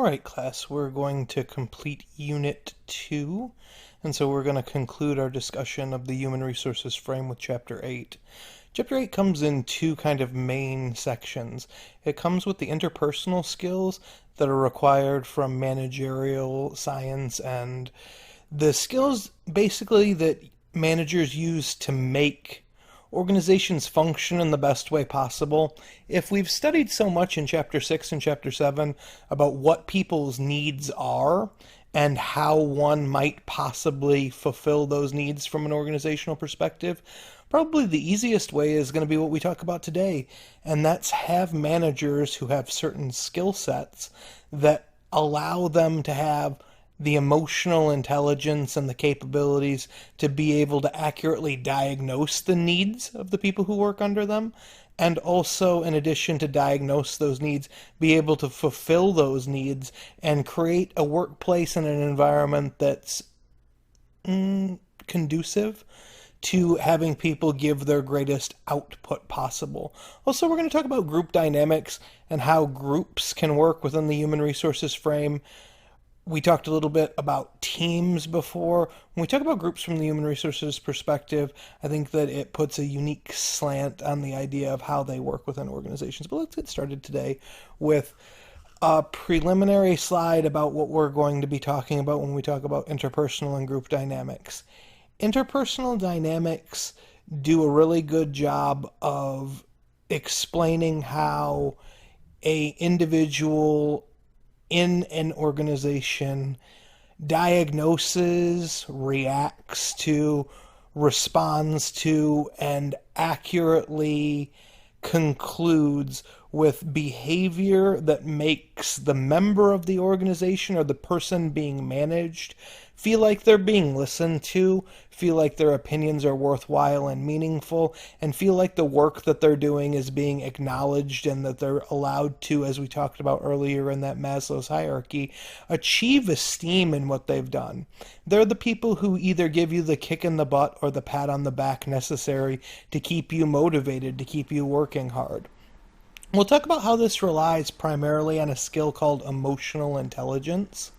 Alright, class, we're going to complete Unit 2, and so we're going to conclude our discussion of the Human Resources Frame with Chapter 8. Chapter 8 comes in two kind of main sections. It comes with the interpersonal skills that are required from managerial science and the skills basically that managers use to make organizations function in the best way possible. If we've studied so much in Chapter 6 and Chapter 7 about what people's needs are and how one might possibly fulfill those needs from an organizational perspective, probably the easiest way is going to be what we talk about today, and that's have managers who have certain skill sets that allow them to have the emotional intelligence and the capabilities to be able to accurately diagnose the needs of the people who work under them, and also, in addition to diagnose those needs, be able to fulfill those needs and create a workplace and an environment that's conducive to having people give their greatest output possible. Also, we're going to talk about group dynamics and how groups can work within the human resources frame. We talked a little bit about teams before. When we talk about groups from the human resources perspective, I think that it puts a unique slant on the idea of how they work within organizations. But let's get started today with a preliminary slide about what we're going to be talking about when we talk about interpersonal and group dynamics. Interpersonal dynamics do a really good job of explaining how an individual in an organization diagnoses, reacts to, responds to, and accurately concludes with behavior that makes the member of the organization or the person being managed feel like they're being listened to, feel like their opinions are worthwhile and meaningful, and feel like the work that they're doing is being acknowledged and that they're allowed to, as we talked about earlier in that Maslow's hierarchy, achieve esteem in what they've done. They're the people who either give you the kick in the butt or the pat on the back necessary to keep you motivated, to keep you working hard. We'll talk about how this relies primarily on a skill called emotional intelligence.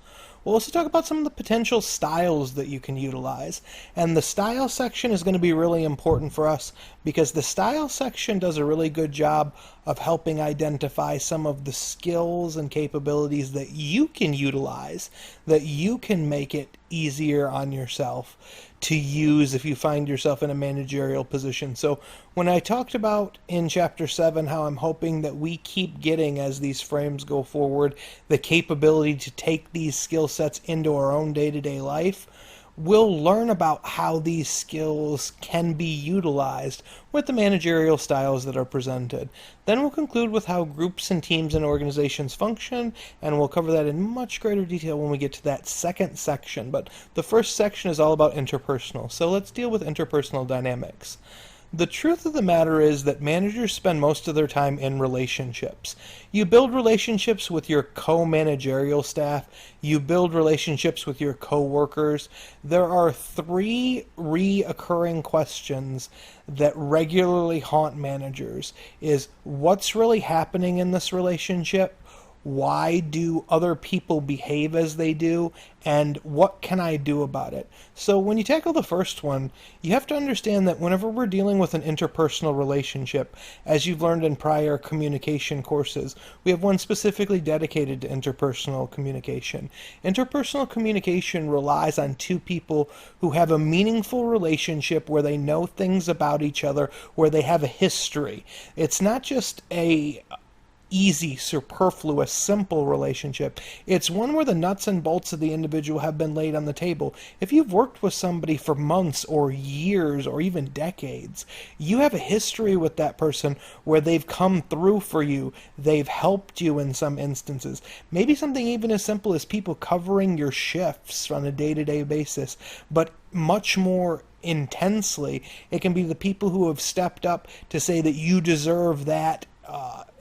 We'll also talk about some of the potential styles that you can utilize. And the style section is going to be really important for us because the style section does a really good job of helping identify some of the skills and capabilities that you can utilize, that you can make it easier on yourself to use if you find yourself in a managerial position. So when I talked about in Chapter 7 how I'm hoping that we keep getting, as these frames go forward, the capability to take these skill sets into our own day-to-day life, we'll learn about how these skills can be utilized with the managerial styles that are presented. Then we'll conclude with how groups and teams and organizations function, and we'll cover that in much greater detail when we get to that second section. But the first section is all about interpersonal. So let's deal with interpersonal dynamics. The truth of the matter is that managers spend most of their time in relationships. You build relationships with your co-managerial staff. You build relationships with your co-workers. There are three reoccurring questions that regularly haunt managers. Is what's really happening in this relationship? Why do other people behave as they do? And what can I do about it? So when you tackle the first one, you have to understand that whenever we're dealing with an interpersonal relationship, as you've learned in prior communication courses, we have one specifically dedicated to interpersonal communication. Interpersonal communication relies on two people who have a meaningful relationship where they know things about each other, where they have a history. It's not just a easy, superfluous, simple relationship. It's one where the nuts and bolts of the individual have been laid on the table. If you've worked with somebody for months or years or even decades, you have a history with that person where they've come through for you. They've helped you in some instances. Maybe something even as simple as people covering your shifts on a day-to-day basis, but much more intensely, it can be the people who have stepped up to say that you deserve that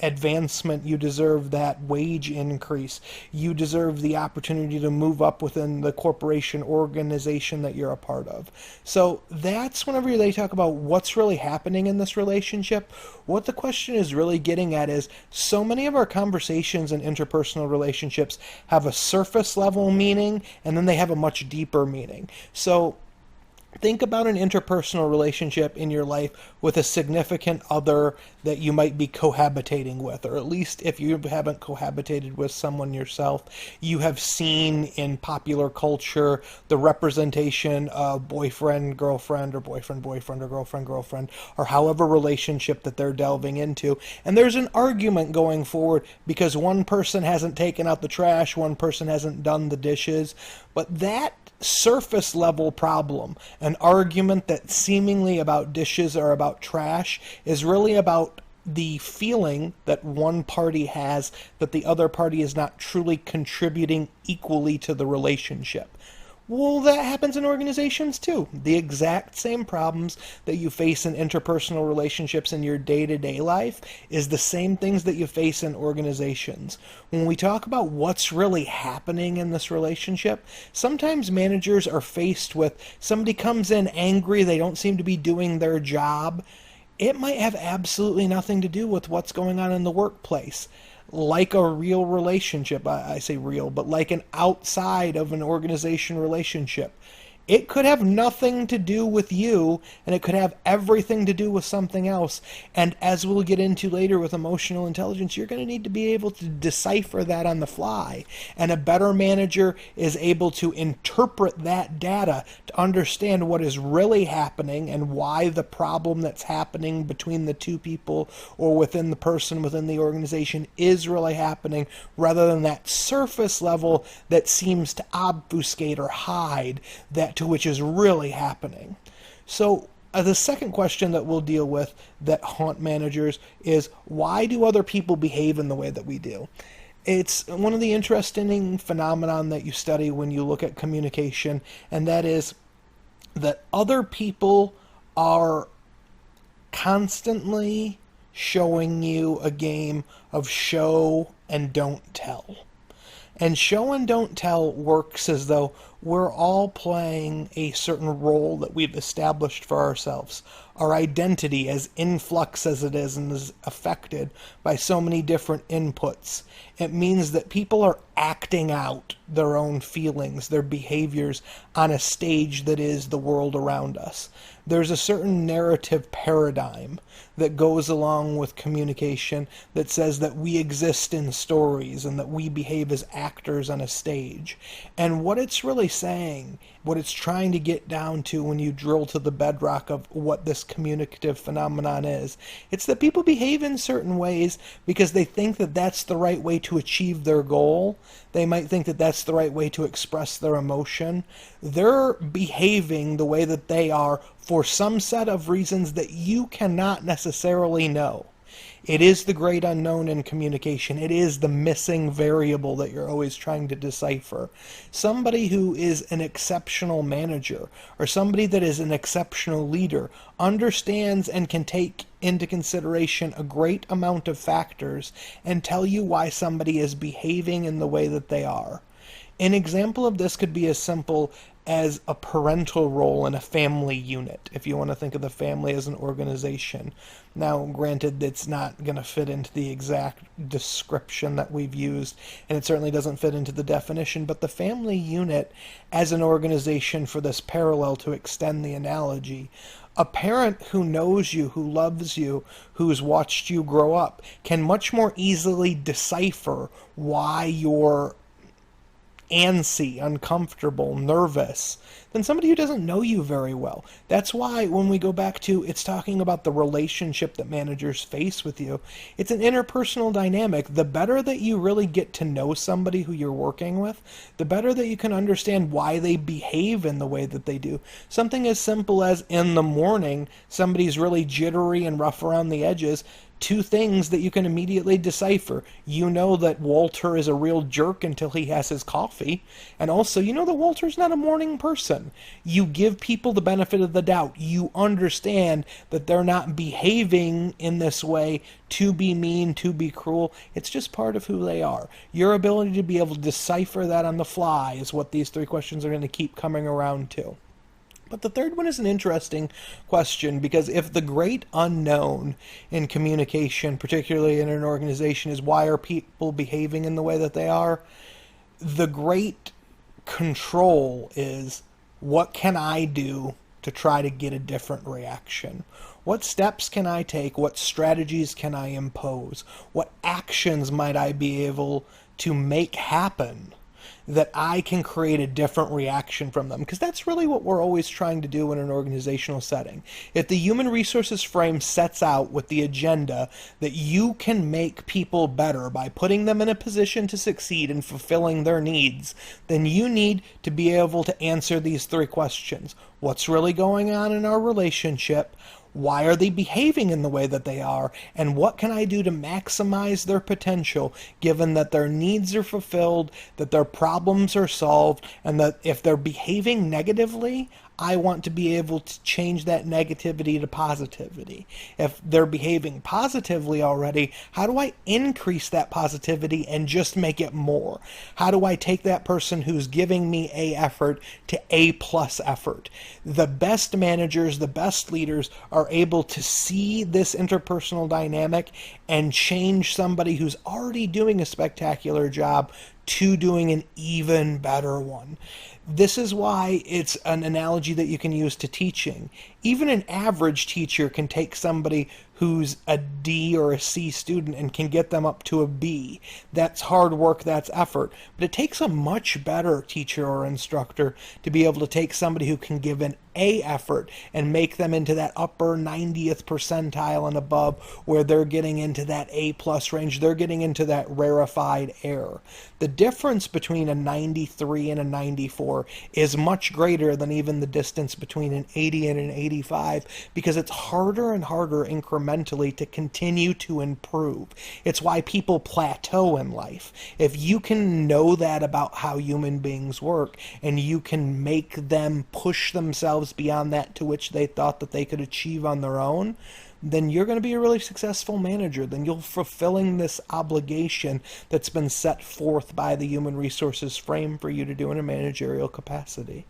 advancement, you deserve that wage increase, you deserve the opportunity to move up within the corporation organization that you're a part of. So that's whenever they talk about what's really happening in this relationship, what the question is really getting at is so many of our conversations and interpersonal relationships have a surface level meaning and then they have a much deeper meaning. So think about an interpersonal relationship in your life with a significant other that you might be cohabitating with, or at least if you haven't cohabitated with someone yourself, you have seen in popular culture the representation of boyfriend, girlfriend, or boyfriend, boyfriend, or girlfriend, girlfriend, or however relationship that they're delving into. And there's an argument going forward because one person hasn't taken out the trash, one person hasn't done the dishes, but that surface level problem, an argument that seemingly about dishes or about trash, is really about the feeling that one party has that the other party is not truly contributing equally to the relationship. Well, that happens in organizations too. The exact same problems that you face in interpersonal relationships in your day-to-day life is the same things that you face in organizations. When we talk about what's really happening in this relationship, sometimes managers are faced with somebody comes in angry, they don't seem to be doing their job. It might have absolutely nothing to do with what's going on in the workplace. Like a real relationship, I say real, but like an outside of an organization relationship. It could have nothing to do with you, and it could have everything to do with something else. And as we'll get into later with emotional intelligence, you're going to need to be able to decipher that on the fly. And a better manager is able to interpret that data to understand what is really happening and why the problem that's happening between the two people or within the person within the organization is really happening, rather than that surface level that seems to obfuscate or hide that to which is really happening. So the second question that we'll deal with that haunt managers is, why do other people behave in the way that we do? It's one of the interesting phenomenon that you study when you look at communication, and that is that other people are constantly showing you a game of show and don't tell. And show and don't tell works as though we're all playing a certain role that we've established for ourselves. Our identity, as influx as it is and is affected by so many different inputs, it means that people are acting out their own feelings, their behaviors on a stage that is the world around us. There's a certain narrative paradigm that goes along with communication that says that we exist in stories and that we behave as actors on a stage. And what it's really saying, what it's trying to get down to when you drill to the bedrock of what this communicative phenomenon is, it's that people behave in certain ways because they think that that's the right way to achieve their goal. They might think that that's the right way to express their emotion. They're behaving the way that they are for some set of reasons that you cannot necessarily know. It is the great unknown in communication. It is the missing variable that you're always trying to decipher. Somebody who is an exceptional manager or somebody that is an exceptional leader understands and can take into consideration a great amount of factors and tell you why somebody is behaving in the way that they are. An example of this could be as simple as a parental role in a family unit, if you want to think of the family as an organization. Now, granted, it's not going to fit into the exact description that we've used, and it certainly doesn't fit into the definition, but the family unit as an organization, for this parallel to extend the analogy, a parent who knows you, who loves you, who's watched you grow up, can much more easily decipher why you're antsy, uncomfortable, nervous than somebody who doesn't know you very well. That's why when we go back to it's talking about the relationship that managers face with you, it's an interpersonal dynamic. The better that you really get to know somebody who you're working with, the better that you can understand why they behave in the way that they do. Something as simple as in the morning, somebody's really jittery and rough around the edges. two things that you can immediately decipher. You know that Walter is a real jerk until he has his coffee, and also you know that Walter's not a morning person. You give people the benefit of the doubt. You understand that they're not behaving in this way to be mean, to be cruel. It's just part of who they are. Your ability to be able to decipher that on the fly is what these three questions are going to keep coming around to. But the third one is an interesting question, because if the great unknown in communication, particularly in an organization, is why are people behaving in the way that they are, the great control is, what can I do to try to get a different reaction? What steps can I take? What strategies can I impose? What actions might I be able to make happen that I can create a different reaction from them? Because that's really what we're always trying to do in an organizational setting. If the human resources frame sets out with the agenda that you can make people better by putting them in a position to succeed and fulfilling their needs, then you need to be able to answer these three questions. What's really going on in our relationship? Why are they behaving in the way that they are? And what can I do to maximize their potential, given that their needs are fulfilled, that their problems are solved, and that if they're behaving negatively, I want to be able to change that negativity to positivity. If they're behaving positively already, how do I increase that positivity and just make it more? How do I take that person who's giving me A effort to A plus effort? The best managers, the best leaders are able to see this interpersonal dynamic and change somebody who's already doing a spectacular job to doing an even better one. This is why it's an analogy that you can use to teaching. Even an average teacher can take somebody who's a D or a C student and can get them up to a B. That's hard work, that's effort. But it takes a much better teacher or instructor to be able to take somebody who can give an A effort and make them into that upper 90th percentile and above, where they're getting into that A plus range. They're getting into that rarefied air. The difference between a 93 and a 94 is much greater than even the distance between an 80 and an 85, because it's harder and harder incrementally to continue to improve. It's why people plateau in life. If you can know that about how human beings work, and you can make them push themselves beyond that to which they thought that they could achieve on their own, then you're going to be a really successful manager. Then you're fulfilling this obligation that's been set forth by the human resources frame for you to do in a managerial capacity.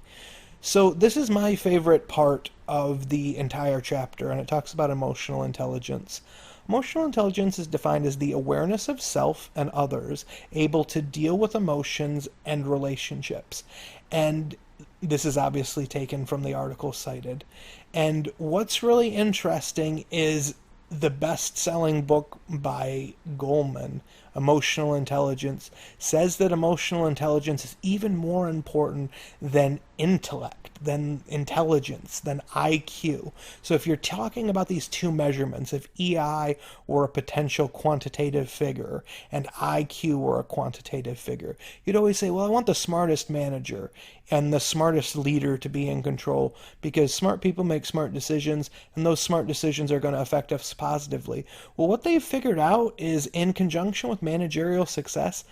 So this is my favorite part of the entire chapter, and it talks about emotional intelligence. Emotional intelligence is defined as the awareness of self and others, able to deal with emotions and relationships. And this is obviously taken from the article cited. And what's really interesting is the best-selling book by Goleman, Emotional Intelligence, says that emotional intelligence is even more important than intellect, than intelligence, than IQ. So if you're talking about these two measurements, if EI were a potential quantitative figure and IQ were a quantitative figure, you'd always say, well, I want the smartest manager and the smartest leader to be in control, because smart people make smart decisions, and those smart decisions are going to affect us positively. Well, what they've figured out is, in conjunction with managerial success,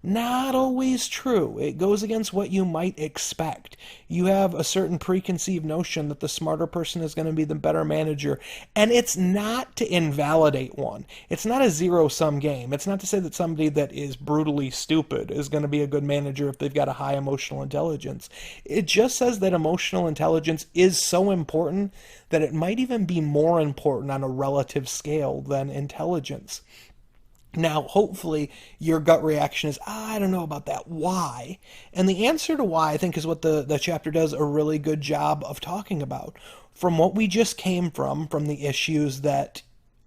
not always true. It goes against what you might expect. You have a certain preconceived notion that the smarter person is going to be the better manager, and it's not to invalidate one. It's not a zero-sum game. It's not to say that somebody that is brutally stupid is going to be a good manager if they've got a high emotional intelligence. It just says that emotional intelligence is so important that it might even be more important on a relative scale than intelligence. Now, hopefully, your gut reaction is, I don't know about that. Why? And the answer to why, I think, is what the chapter does a really good job of talking about. From what we just came from the issues that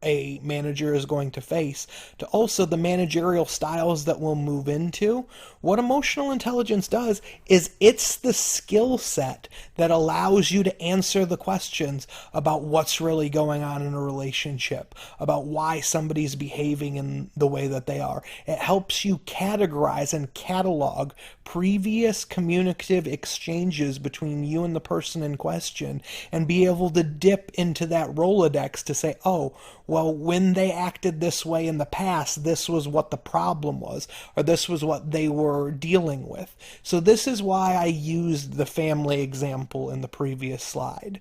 a manager is going to face, to also the managerial styles that we'll move into, what emotional intelligence does is it's the skill set that allows you to answer the questions about what's really going on in a relationship, about why somebody's behaving in the way that they are. It helps you categorize and catalog previous communicative exchanges between you and the person in question, and be able to dip into that Rolodex to say, oh, well, when they acted this way in the past, this was what the problem was, or this was what they were dealing with. So this is why I used the family example in the previous slide.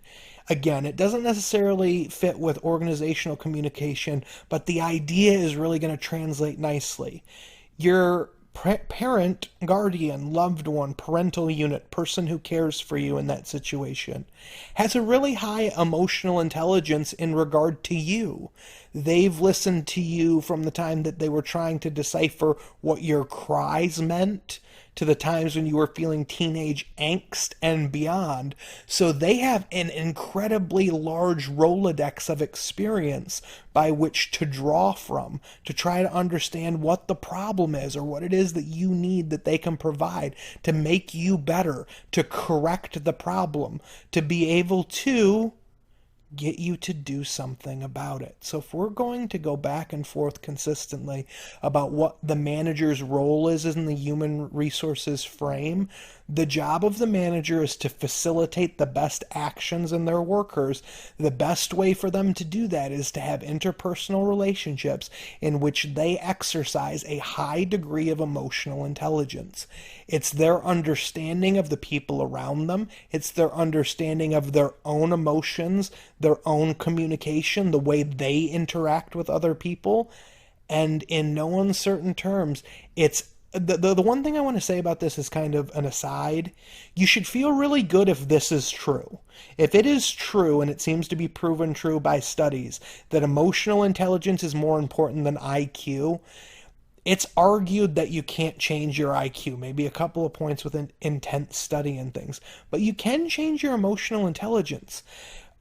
Again, it doesn't necessarily fit with organizational communication, but the idea is really going to translate nicely. Your parent, guardian, loved one, parental unit, person who cares for you in that situation, has a really high emotional intelligence in regard to you. They've listened to you from the time that they were trying to decipher what your cries meant to the times when you were feeling teenage angst and beyond. So they have an incredibly large Rolodex of experience by which to draw from to try to understand what the problem is or what it is that you need that they can provide to make you better, to correct the problem, to be able to get you to do something about it. So if we're going to go back and forth consistently about what the manager's role is in the human resources frame, the job of the manager is to facilitate the best actions in their workers. The best way for them to do that is to have interpersonal relationships in which they exercise a high degree of emotional intelligence. It's their understanding of the people around them. It's their understanding of their own emotions, their own communication, the way they interact with other people. And in no uncertain terms, it's the one thing I want to say about this is kind of an aside. You should feel really good if this is true. If it is true, and it seems to be proven true by studies, that emotional intelligence is more important than IQ, it's argued that you can't change your IQ, maybe a couple of points with an intense study and things, but you can change your emotional intelligence.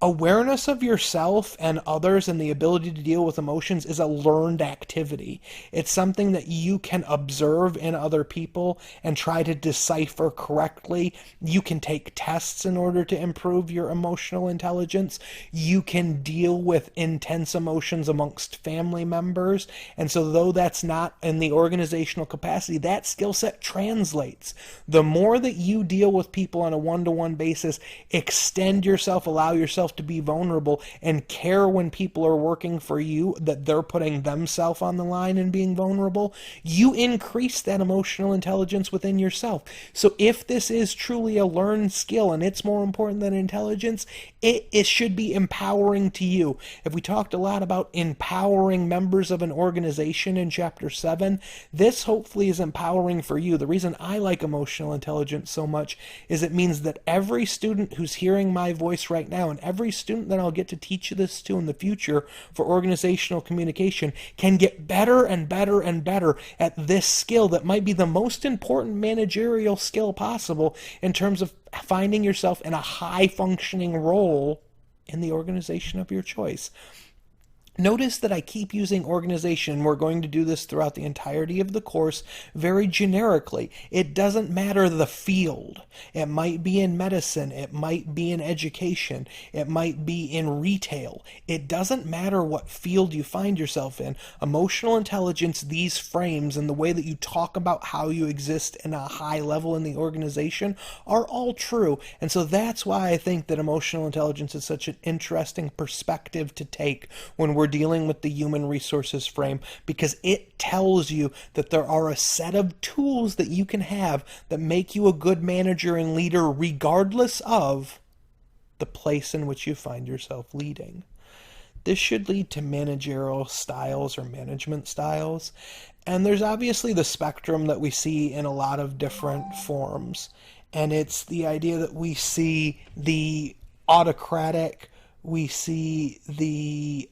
Awareness of yourself and others and the ability to deal with emotions is a learned activity. It's something that you can observe in other people and try to decipher correctly. You can take tests in order to improve your emotional intelligence. You can deal with intense emotions amongst family members. And so though that's not in the organizational capacity, that skill set translates. The more that you deal with people on a one-to-one basis, extend yourself, allow yourself to be vulnerable, and care when people are working for you that they're putting themselves on the line and being vulnerable, you increase that emotional intelligence within yourself. So if this is truly a learned skill and it's more important than intelligence, it should be empowering to you. If we talked a lot about empowering members of an organization in Chapter 7, this hopefully is empowering for you. The reason I like emotional intelligence so much is it means that every student who's hearing my voice right now, and every student that I'll get to teach this to in the future for organizational communication, can get better and better and better at this skill that might be the most important managerial skill possible in terms of finding yourself in a high-functioning role in the organization of your choice. Notice that I keep using organization. We're going to do this throughout the entirety of the course very generically. It doesn't matter the field. It might be in medicine. It might be in education. It might be in retail. It doesn't matter what field you find yourself in. Emotional intelligence, these frames, and the way that you talk about how you exist in a high level in the organization are all true. And so that's why I think that emotional intelligence is such an interesting perspective to take when we're dealing with the human resources frame, because it tells you that there are a set of tools that you can have that make you a good manager and leader regardless of the place in which you find yourself leading. This should lead to managerial styles or management styles. And there's obviously the spectrum that we see in a lot of different forms. And it's the idea that we see the autocratic, we see the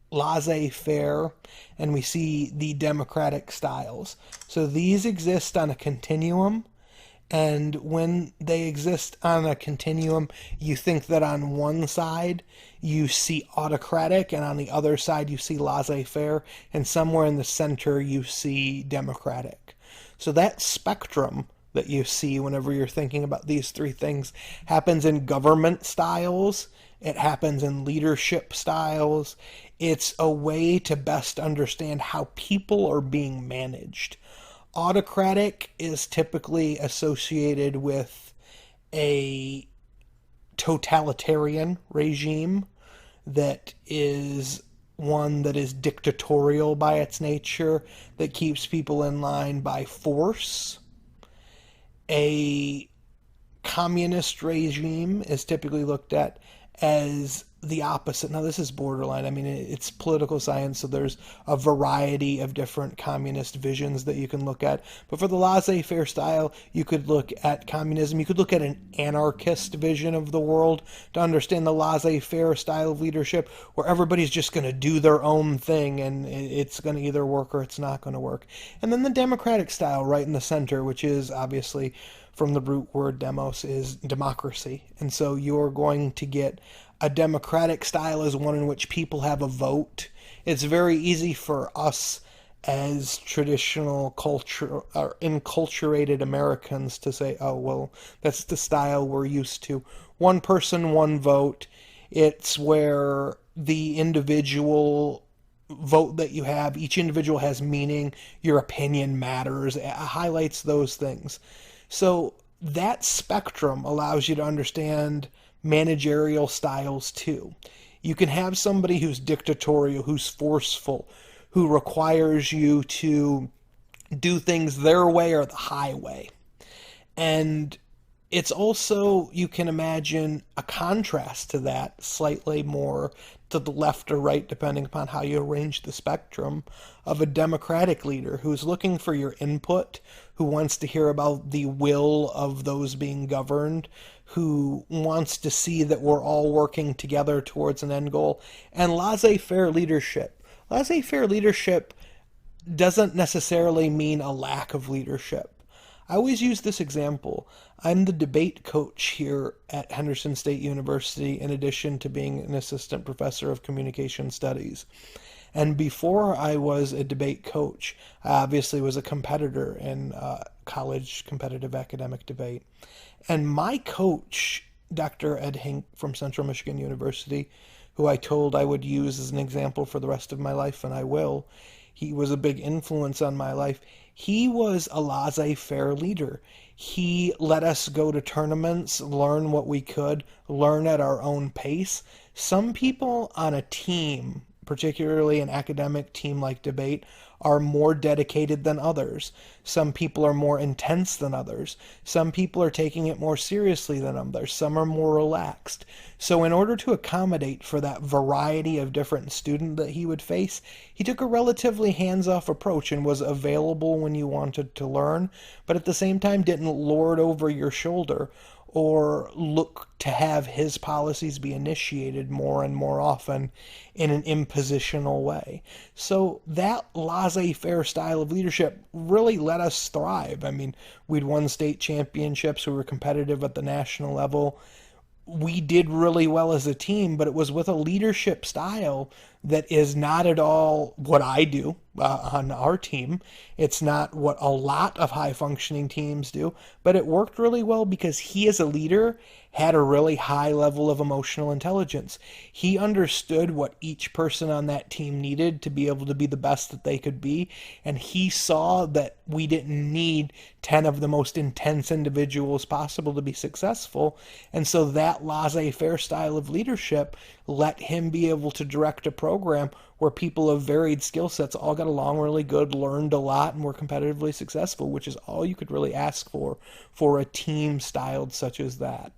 laissez-faire, and we see the democratic styles. So these exist on a continuum, and when they exist on a continuum, you think that on one side you see autocratic, and on the other side you see laissez-faire, and somewhere in the center you see democratic. So that spectrum that you see whenever you're thinking about these three things happens in government styles, it happens in leadership styles. It's a way to best understand how people are being managed. Autocratic is typically associated with a totalitarian regime that is one that is dictatorial by its nature, that keeps people in line by force. A communist regime is typically looked at as the opposite. Now, this is borderline. I mean, it's political science, so there's a variety of different communist visions that you can look at. But for the laissez-faire style, you could look at communism. You could look at an anarchist vision of the world to understand the laissez-faire style of leadership, where everybody's just going to do their own thing, and it's going to either work or it's not going to work. And then the democratic style, right in the center, which is obviously from the root word demos, is democracy. And so you're going to get a democratic style is one in which people have a vote. It's very easy for us as traditional culture or enculturated Americans to say, oh, well, that's the style we're used to. One person, one vote. It's where the individual vote that you have, each individual has meaning, your opinion matters. It highlights those things. So that spectrum allows you to understand managerial styles too. You can have somebody who's dictatorial, who's forceful, who requires you to do things their way or the highway. And it's also, you can imagine a contrast to that, slightly more to the left or right, depending upon how you arrange the spectrum, of a democratic leader who's looking for your input, who wants to hear about the will of those being governed, who wants to see that we're all working together towards an end goal, and laissez-faire leadership. Laissez-faire leadership doesn't necessarily mean a lack of leadership. I always use this example. I'm the debate coach here at Henderson State University, in addition to being an assistant professor of communication studies. And before I was a debate coach, I obviously was a competitor in college competitive academic debate. And my coach, Dr. Ed Hink from Central Michigan University, who I told I would use as an example for the rest of my life, and I will, he was a big influence on my life. He was a laissez-faire leader. He let us go to tournaments, learn what we could, learn at our own pace. Some people on a team, particularly an academic team like debate, are more dedicated than others. Some people are more intense than others. Some people are taking it more seriously than others. Some are more relaxed. So in order to accommodate for that variety of different student that he would face, he took a relatively hands-off approach and was available when you wanted to learn, but at the same time didn't lord over your shoulder or look to have his policies be initiated more and more often in an impositional way. So that laissez-faire style of leadership really let us thrive. I mean, we'd won state championships, we were competitive at the national level. We did really well as a team, but it was with a leadership style that is not at all what I do on our team. It's not what a lot of high-functioning teams do, but it worked really well because he, as a leader, had a really high level of emotional intelligence. He understood what each person on that team needed to be able to be the best that they could be, and he saw that we didn't need 10 of the most intense individuals possible to be successful, and so that laissez-faire style of leadership let him be able to direct a program where people of varied skill sets all got along really good, learned a lot, and were competitively successful, which is all you could really ask for a team styled such as that.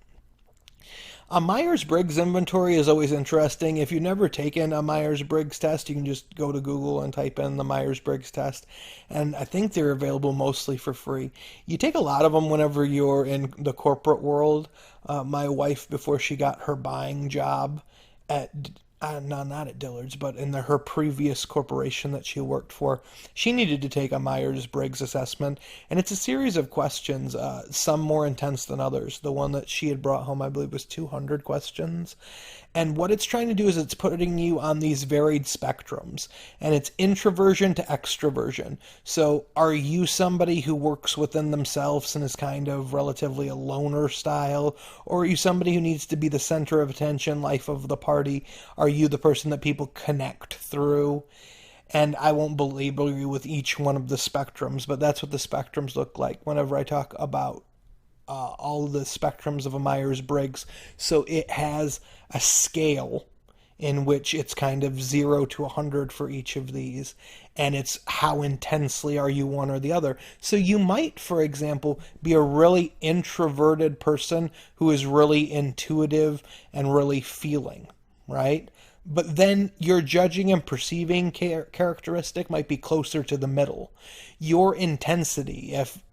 A Myers-Briggs inventory is always interesting. If you've never taken a Myers-Briggs test, you can just go to Google and type in the Myers-Briggs test, and I think they're available mostly for free. You take a lot of them whenever you're in the corporate world. My wife, before she got her buying job at no, not at Dillard's, but in her previous corporation that she worked for, she needed to take a Myers-Briggs assessment, and it's a series of questions, some more intense than others. The one that she had brought home, I believe, was 200 questions, and what it's trying to do is it's putting you on these varied spectrums, and it's introversion to extroversion. So are you somebody who works within themselves and is kind of relatively a loner style, or are you somebody who needs to be the center of attention, life of the party? Are you the person that people connect through? And I won't belabor you with each one of the spectrums, but that's what the spectrums look like whenever I talk about all the spectrums of a Myers-Briggs. So it has a scale in which it's kind of 0 to 100 for each of these, and it's how intensely are you one or the other. So you might, for example, be a really introverted person who is really intuitive and really feeling, right? But then your judging and perceiving characteristic might be closer to the middle. Your intensity, if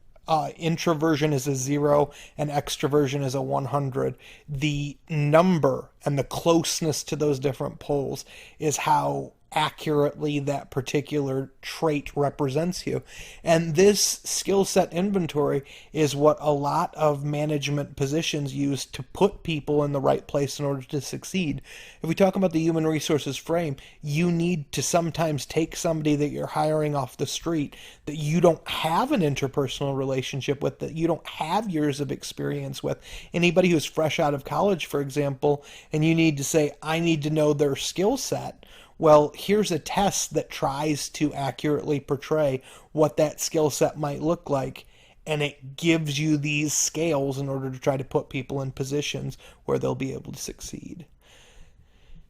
introversion is a 0 and extroversion is a 100, the number and the closeness to those different poles is how accurately that particular trait represents you. And this skill set inventory is what a lot of management positions use to put people in the right place in order to succeed. If we talk about the human resources frame, you need to sometimes take somebody that you're hiring off the street that you don't have an interpersonal relationship with, that you don't have years of experience with. Anybody who's fresh out of college, for example, and you need to say, I need to know their skill set. Well, here's a test that tries to accurately portray what that skill set might look like, and it gives you these scales in order to try to put people in positions where they'll be able to succeed.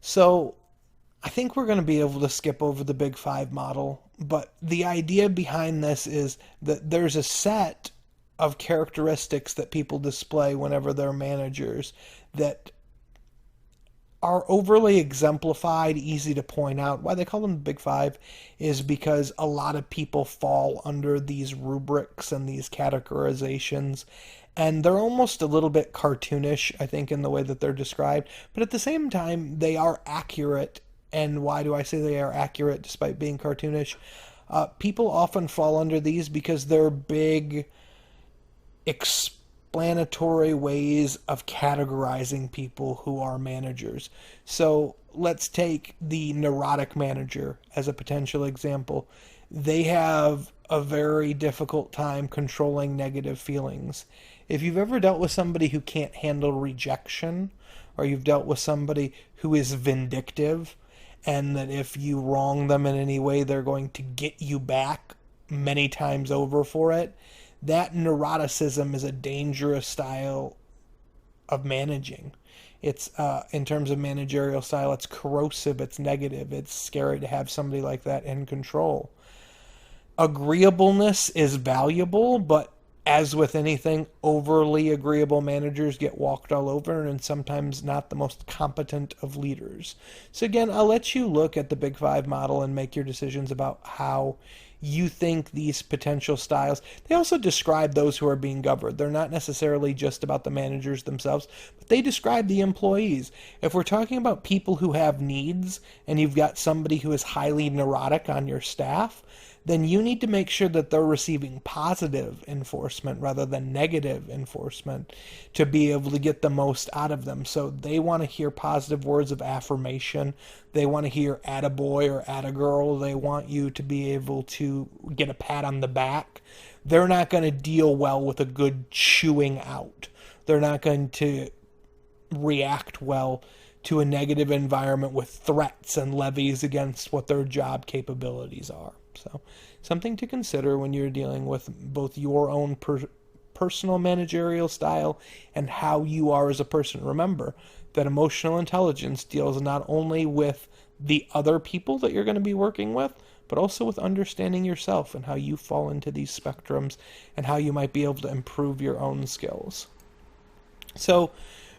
So I think we're going to be able to skip over the Big Five model, but the idea behind this is that there's a set of characteristics that people display whenever they're managers that are overly exemplified, easy to point out. Why they call them the Big Five is because a lot of people fall under these rubrics and these categorizations, and they're almost a little bit cartoonish, I think, in the way that they're described, but at the same time, they are accurate. And why do I say they are accurate despite being cartoonish? People often fall under these because they're big, explanatory ways of categorizing people who are managers. So let's take the neurotic manager as a potential example. They have a very difficult time controlling negative feelings. If you've ever dealt with somebody who can't handle rejection, or you've dealt with somebody who is vindictive, and that if you wrong them in any way, they're going to get you back many times over for it, that neuroticism is a dangerous style of managing. It's, in terms of managerial style, it's corrosive, it's negative, it's scary to have somebody like that in control. Agreeableness is valuable, but as with anything, overly agreeable managers get walked all over and sometimes not the most competent of leaders. So again, I'll let you look at the Big Five model and make your decisions about how you think these potential styles. They also describe those who are being governed. They're not necessarily just about the managers themselves, but they describe the employees. If we're talking about people who have needs and you've got somebody who is highly neurotic on your staff, then you need to make sure that they're receiving positive enforcement rather than negative enforcement to be able to get the most out of them. So they want to hear positive words of affirmation. They want to hear attaboy or attagirl. They want you to be able to get a pat on the back. They're not going to deal well with a good chewing out. They're not going to react well to a negative environment with threats and levies against what their job capabilities are. So something to consider when you're dealing with both your own personal managerial style and how you are as a person. Remember that emotional intelligence deals not only with the other people that you're going to be working with, but also with understanding yourself and how you fall into these spectrums and how you might be able to improve your own skills. So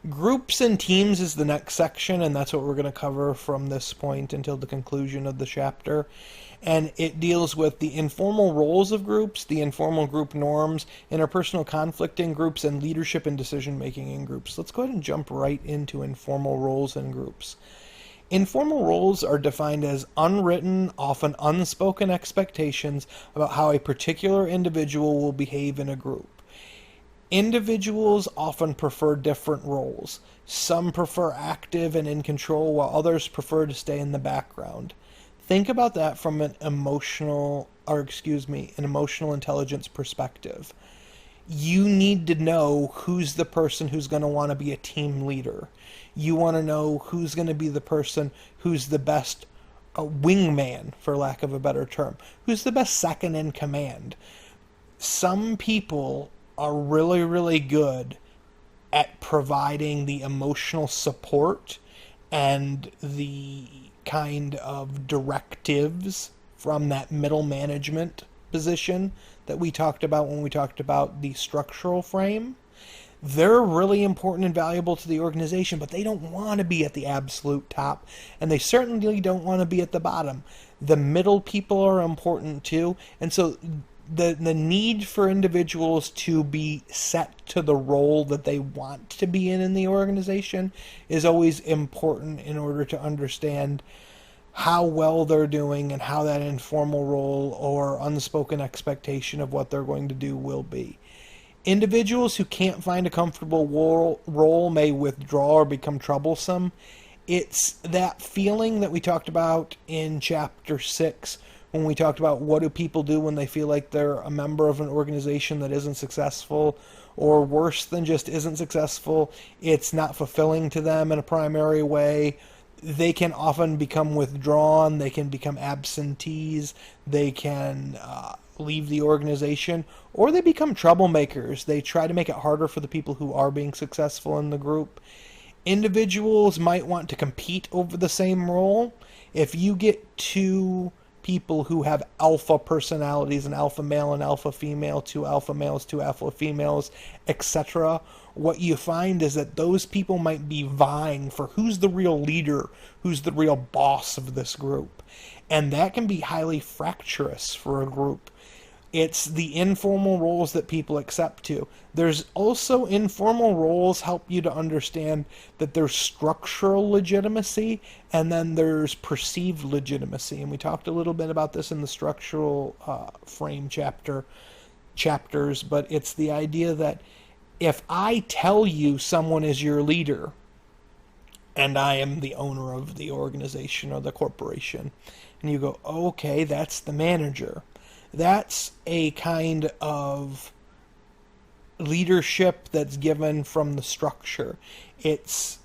groups and teams is the next section, and that's what we're going to cover from this point until the conclusion of the chapter. And it deals with the informal roles of groups, the informal group norms, interpersonal conflict in groups, and leadership and decision-making in groups. Let's go ahead and jump right into informal roles in groups. Informal roles are defined as unwritten, often unspoken expectations about how a particular individual will behave in a group. Individuals often prefer different roles. Some prefer active and in control, while others prefer to stay in the background. Think about that from an emotional intelligence perspective. You need to know who's the person who's going to want to be a team leader. You want to know who's going to be the person who's the best wingman, for lack of a better term. Who's the best second in command. Some people are really, really good at providing the emotional support and the kind of directives from that middle management position that we talked about when we talked about the structural frame. They're really important and valuable to the organization, but they don't want to be at the absolute top, and they certainly don't want to be at the bottom. The middle people are important too, and so the need for individuals to be set to the role that they want to be in the organization is always important in order to understand how well they're doing and how that informal role or unspoken expectation of what they're going to do will be. Individuals who can't find a comfortable role may withdraw or become troublesome. It's that feeling that we talked about in Chapter 6 when we talked about what do people do when they feel like they're a member of an organization that isn't successful, or worse than just isn't successful, it's not fulfilling to them in a primary way. They can often become withdrawn, they can become absentees, they can leave the organization, or they become troublemakers. They try to make it harder for the people who are being successful in the group. Individuals might want to compete over the same role. If you get two people who have alpha personalities, an alpha male and alpha female, two alpha males, two alpha females, etc., what you find is that those people might be vying for who's the real leader, who's the real boss of this group. And that can be highly fractious for a group. It's the informal roles that people accept to. There's also informal roles help you to understand that there's structural legitimacy and then there's perceived legitimacy. And we talked a little bit about this in the structural frame chapters, but it's the idea that if I tell you someone is your leader, and I am the owner of the organization or the corporation, and you go, okay, that's the manager. That's a kind of leadership that's given from the structure. It's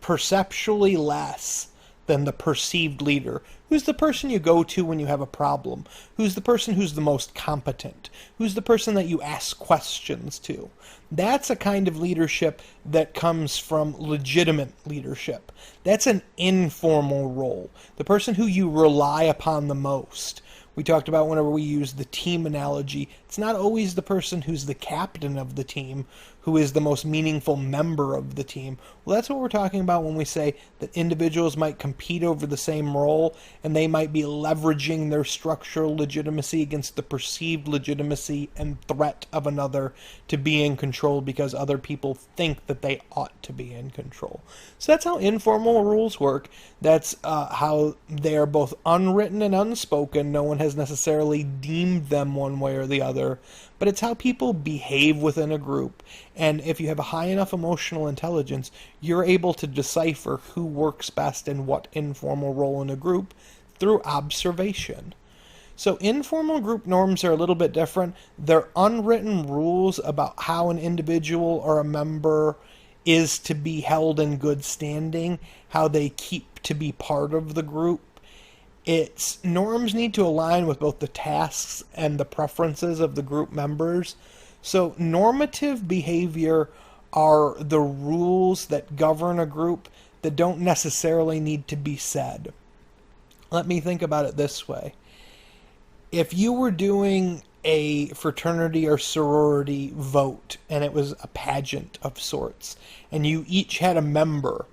perceptually less than the perceived leader. Who's the person you go to when you have a problem? Who's the person who's the most competent? Who's the person that you ask questions to? That's a kind of leadership that comes from legitimate leadership. That's an informal role. The person who you rely upon the most. We talked about whenever we use the team analogy, it's not always the person who's the captain of the team who is the most meaningful member of the team. Well, that's what we're talking about when we say that individuals might compete over the same role and they might be leveraging their structural legitimacy against the perceived legitimacy and threat of another to be in control because other people think that they ought to be in control. So that's how informal rules work. That's how they are both unwritten and unspoken. No one has necessarily deemed them one way or the other, but it's how people behave within a group. And if you have a high enough emotional intelligence, you're able to decipher who works best in what informal role in a group through observation. So informal group norms are a little bit different. They're unwritten rules about how an individual or a member is to be held in good standing, how they keep to be part of the group. Its norms need to align with both the tasks and the preferences of the group members. So normative behavior are the rules that govern a group that don't necessarily need to be said. Let me think about it this way. If you were doing a fraternity or sorority vote, and it was a pageant of sorts, and you each had a member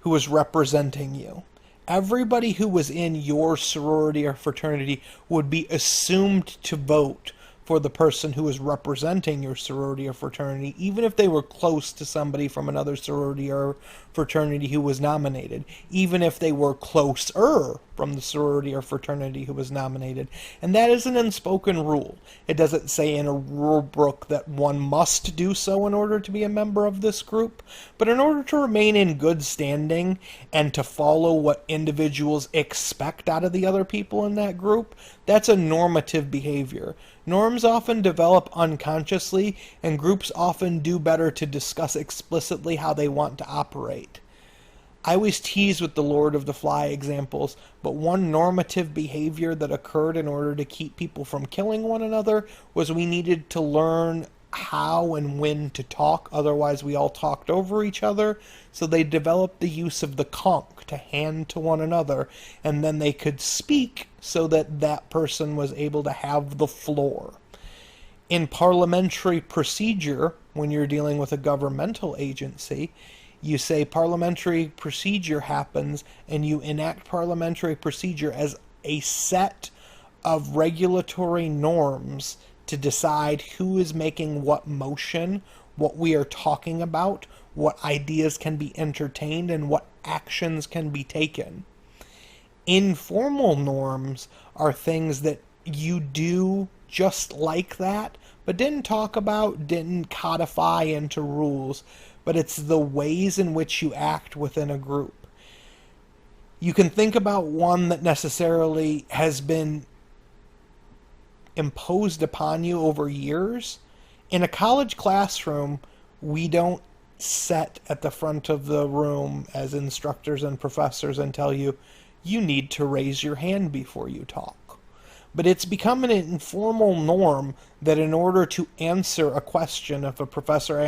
who was representing you, everybody who was in your sorority or fraternity would be assumed to vote for the person who was representing your sorority or fraternity, even if they were close to somebody from another sorority or fraternity who was nominated, even if they were closer from the sorority or fraternity who was nominated. And that is an unspoken rule. It doesn't say in a rule book that one must do so in order to be a member of this group, but in order to remain in good standing and to follow what individuals expect out of the other people in that group, that's a normative behavior. Norms often develop unconsciously, and groups often do better to discuss explicitly how they want to operate. I always tease with the Lord of the Fly examples, but one normative behavior that occurred in order to keep people from killing one another was we needed to learn how and when to talk, otherwise we all talked over each other. So they developed the use of the conch to hand to one another, and then they could speak so that that person was able to have the floor. In parliamentary procedure, when you're dealing with a governmental agency, you say parliamentary procedure happens, and you enact parliamentary procedure as a set of regulatory norms to decide who is making what motion, what we are talking about, what ideas can be entertained, and what actions can be taken. Informal norms are things that you do just like that, but didn't talk about, didn't codify into rules, but it's the ways in which you act within a group. You can think about one that necessarily has been imposed upon you over years. In a college classroom, we don't sit at the front of the room as instructors and professors and tell you, you need to raise your hand before you talk. But it's become an informal norm that in order to answer a question, if a professor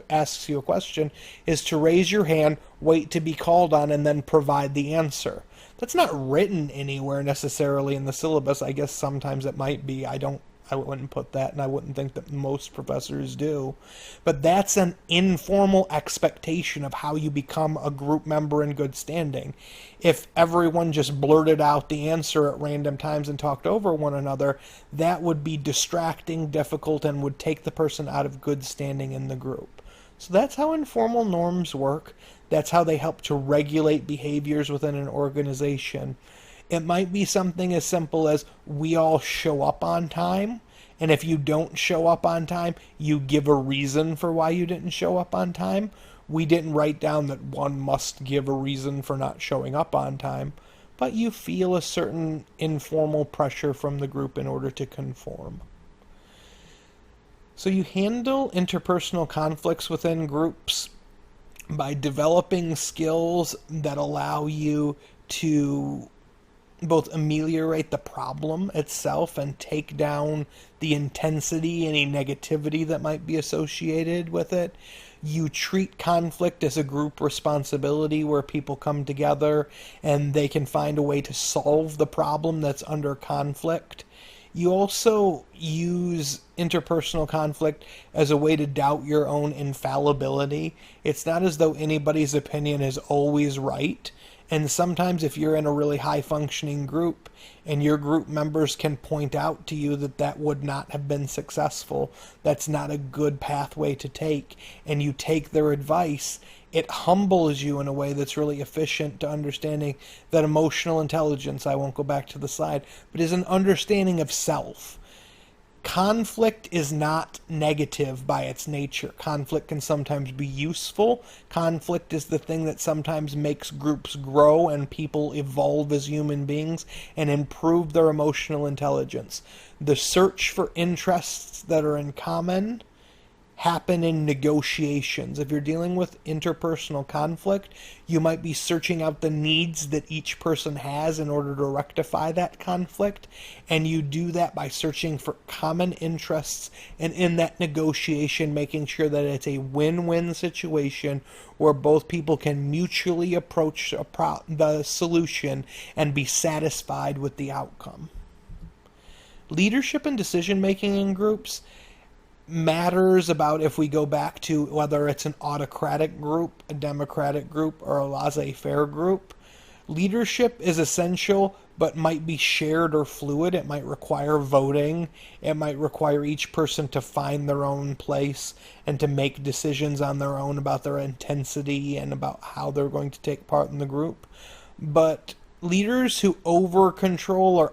asks you a question, is to raise your hand, wait to be called on, and then provide the answer. That's not written anywhere necessarily in the syllabus. I guess sometimes it might be. I wouldn't put that, and I wouldn't think that most professors do. But that's an informal expectation of how you become a group member in good standing. If everyone just blurted out the answer at random times and talked over one another, that would be distracting, difficult, and would take the person out of good standing in the group. So that's how informal norms work. That's how they help to regulate behaviors within an organization. It might be something as simple as we all show up on time, and if you don't show up on time, you give a reason for why you didn't show up on time. We didn't write down that one must give a reason for not showing up on time, but you feel a certain informal pressure from the group in order to conform. So you handle interpersonal conflicts within groups by developing skills that allow you to both ameliorate the problem itself and take down the intensity, any negativity that might be associated with it. You treat conflict as a group responsibility where people come together and they can find a way to solve the problem that's under conflict. You also use interpersonal conflict as a way to doubt your own infallibility. It's not as though anybody's opinion is always right. And sometimes if you're in a really high-functioning group and your group members can point out to you that that would not have been successful, that's not a good pathway to take, and you take their advice, it humbles you in a way that's really efficient to understanding that emotional intelligence, I won't go back to the slide, but is an understanding of self. Conflict is not negative by its nature. Conflict can sometimes be useful. Conflict is the thing that sometimes makes groups grow and people evolve as human beings and improve their emotional intelligence. The search for interests that are in common happen in negotiations. If you're dealing with interpersonal conflict, you might be searching out the needs that each person has in order to rectify that conflict, and you do that by searching for common interests, and in that negotiation making sure that it's a win-win situation where both people can mutually approach the solution and be satisfied with the outcome. Leadership and decision-making in groups matters about if we go back to whether it's an autocratic group, a democratic group, or a laissez-faire group. Leadership is essential, but might be shared or fluid. It might require voting. It might require each person to find their own place and to make decisions on their own about their intensity and about how they're going to take part in the group. But leaders who over-control or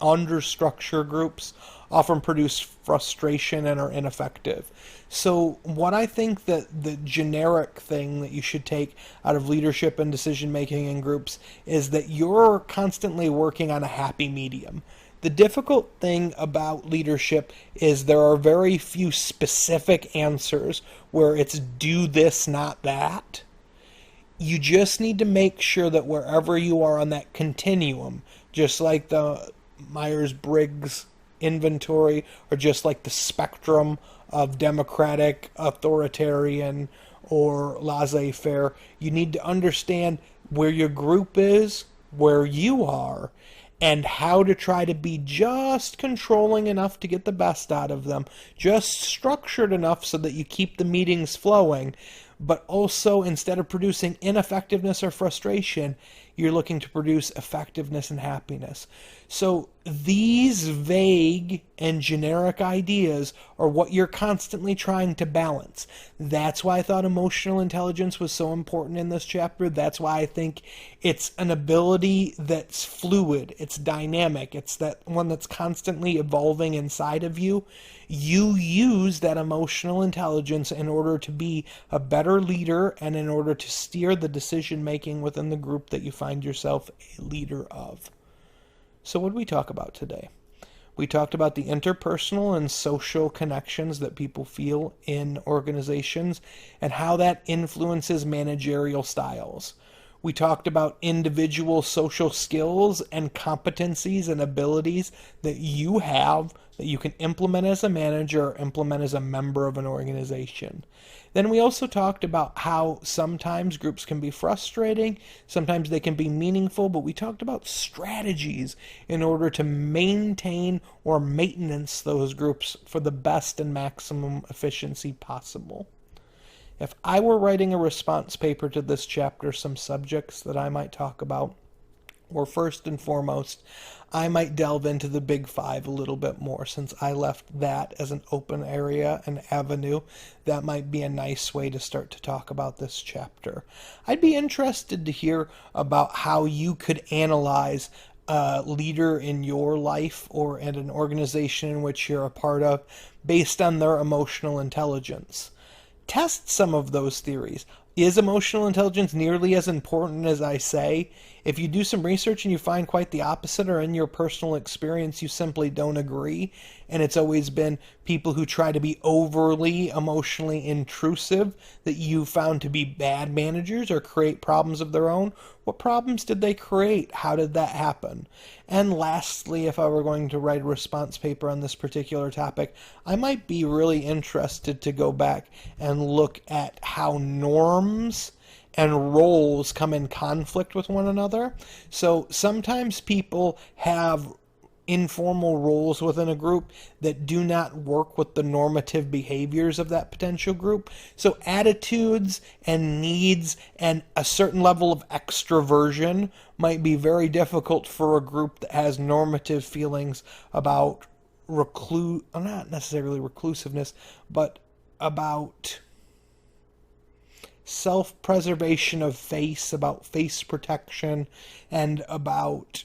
under-structure groups often produce frustration and are ineffective. So what I think that the generic thing that you should take out of leadership and decision making in groups is that you're constantly working on a happy medium. The difficult thing about leadership is there are very few specific answers where it's do this, not that. You just need to make sure that wherever you are on that continuum, just like the Myers-Briggs inventory or just like the spectrum of democratic, authoritarian, or laissez-faire. You need to understand where your group is, where you are, and how to try to be just controlling enough to get the best out of them, just structured enough so that you keep the meetings flowing, but also instead of producing ineffectiveness or frustration, you're looking to produce effectiveness and happiness. So these vague and generic ideas are what you're constantly trying to balance. That's why I thought emotional intelligence was so important in this chapter. That's why I think it's an ability that's fluid, it's dynamic, it's that one that's constantly evolving inside of you. You use that emotional intelligence in order to be a better leader and in order to steer the decision making within the group that you find yourself a leader of. So what did we talk about today? We talked about the interpersonal and social connections that people feel in organizations and how that influences managerial styles. We talked about individual social skills and competencies and abilities that you have that you can implement as a manager or implement as a member of an organization. Then we also talked about how sometimes groups can be frustrating, sometimes they can be meaningful, but we talked about strategies in order to maintain or maintenance those groups for the best and maximum efficiency possible. If I were writing a response paper to this chapter, some subjects that I might talk about were first and foremost, I might delve into the Big Five a little bit more since I left that as an open area, an avenue. That might be a nice way to start to talk about this chapter. I'd be interested to hear about how you could analyze a leader in your life or at an organization in which you're a part of based on their emotional intelligence. Test some of those theories. Is emotional intelligence nearly as important as I say? If you do some research and you find quite the opposite, or in your personal experience you simply don't agree, and it's always been people who try to be overly emotionally intrusive that you found to be bad managers or create problems of their own, what problems did they create? How did that happen? And lastly, if I were going to write a response paper on this particular topic, I might be really interested to go back and look at how norms and roles come in conflict with one another. So sometimes people have informal roles within a group that do not work with the normative behaviors of that potential group. So attitudes and needs and a certain level of extroversion might be very difficult for a group that has normative feelings about not necessarily reclusiveness, but about self-preservation of face, about face protection, and about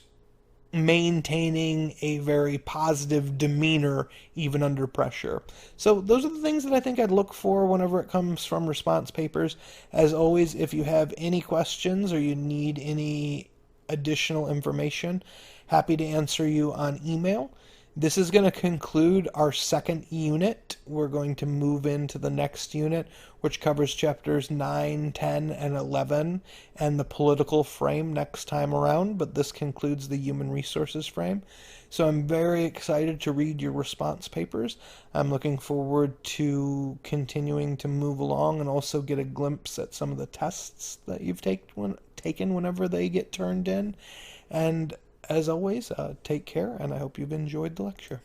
maintaining a very positive demeanor even under pressure. So those are the things that I think I'd look for whenever it comes from response papers. As always, if you have any questions or you need any additional information, happy to answer you on email. This is going to conclude our second unit. We're going to move into the next unit, which covers chapters 9, 10, and 11, and the political frame next time around, but this concludes the human resources frame. So I'm very excited to read your response papers. I'm looking forward to continuing to move along and also get a glimpse at some of the tests that you've taken whenever they get turned in. And as always, take care, and I hope you've enjoyed the lecture.